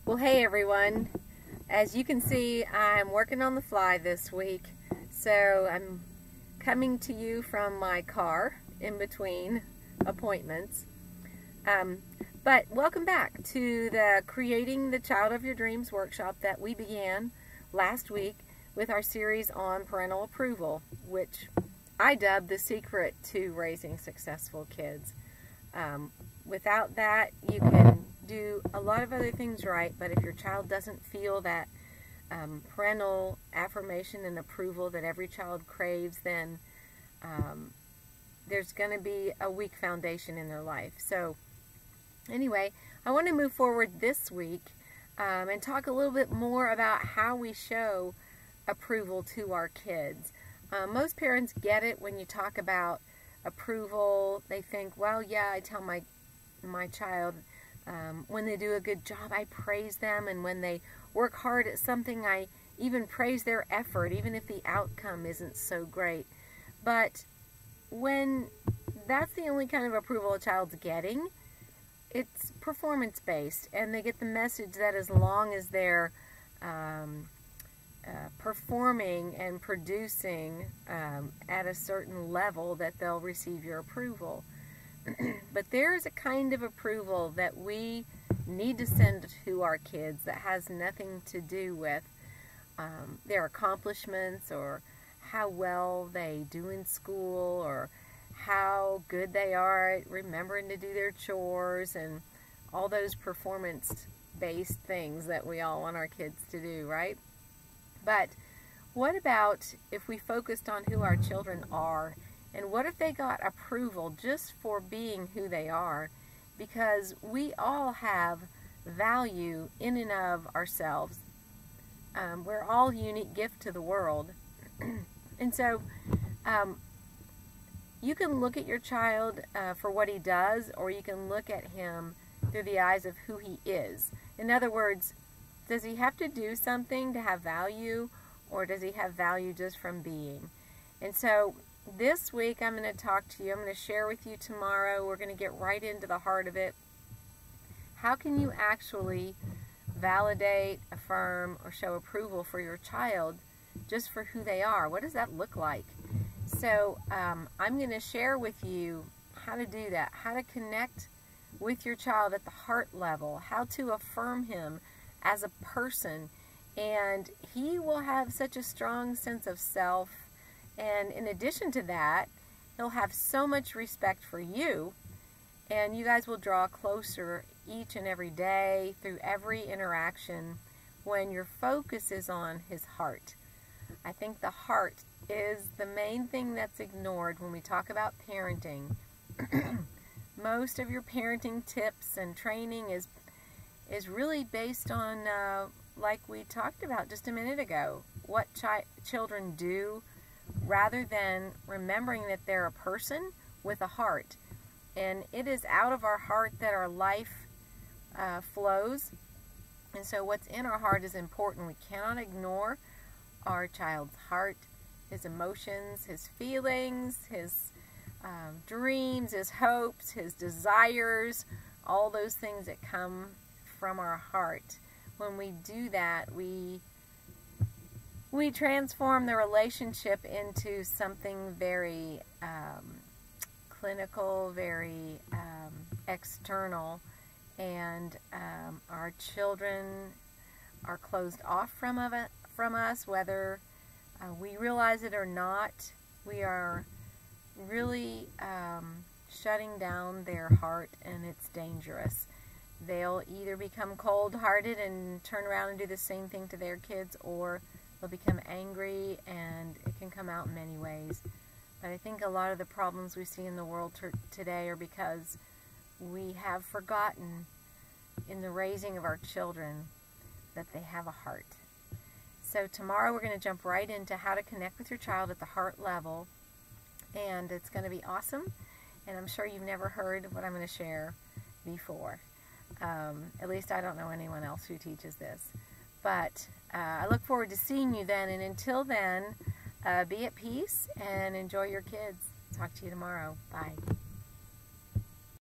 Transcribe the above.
Well, hey everyone. As you can see, I'm working on the fly this week, so I'm coming to you from my car in between appointments. But welcome back to the Creating the Child of Your Dreams workshop that we began last week with our series on parental approval, which I dubbed the secret to raising successful kids. Without that, you can do a lot of other things right, but if your child doesn't feel that parental affirmation and approval that every child craves, then there's going to be a weak foundation in their life. So anyway, I want to move forward this week and talk a little bit more about how we show approval to our kids. Most parents get it when you talk about approval. They think, well, yeah, I tell my child when they do a good job, I praise them, and when they work hard at something, I even praise their effort, even if the outcome isn't so great. But when that's the only kind of approval a child's getting, it's performance-based, and they get the message that as long as they're performing and producing at a certain level, that they'll receive your approval. But there is a kind of approval that we need to send to our kids that has nothing to do with their accomplishments or how well they do in school or how good they are at remembering to do their chores and all those performance-based things that we all want our kids to do, right? But what about if we focused on who our children are? And what if they got approval just for being who they are? Because we all have value in and of ourselves. We're all a unique gift to the world. And so you can look at your child for what he does, or you can look at him through the eyes of who he is. In other words, does he have to do something to have value, or does he have value just from being? And so this week I'm going to talk to you, I'm going to share with you tomorrow, we're going to get right into the heart of it. How can you actually validate, affirm, or show approval for your child just for who they are? What does that look like? So I'm going to share with you how to do that, how to connect with your child at the heart level, how to affirm him as a person, and he will have such a strong sense of self. And in addition to that, he'll have so much respect for you, and you guys will draw closer each and every day through every interaction when your focus is on his heart. I think the heart is the main thing that's ignored when we talk about parenting. Most of your parenting tips and training is really based on, like we talked about just a minute ago, what children do, rather than remembering that they're a person with a heart. And it is out of our heart that our life flows. And so what's in our heart is important. We cannot ignore our child's heart, his emotions, his feelings, his dreams, his hopes, his desires, all those things that come from our heart. When we do that, we transform the relationship into something very clinical, very external, and our children are closed off from us, whether we realize it or not. We are really shutting down their heart, and it's dangerous. They'll either become cold-hearted and turn around and do the same thing to their kids, or they'll become angry, and it can come out in many ways. But I think a lot of the problems we see in the world today are because we have forgotten in the raising of our children that they have a heart. So tomorrow we're going to jump right into how to connect with your child at the heart level, and it's going to be awesome, and I'm sure you've never heard what I'm going to share before. At least I don't know anyone else who teaches this. But I look forward to seeing you then, and until then, be at peace and enjoy your kids. Talk to you tomorrow. Bye.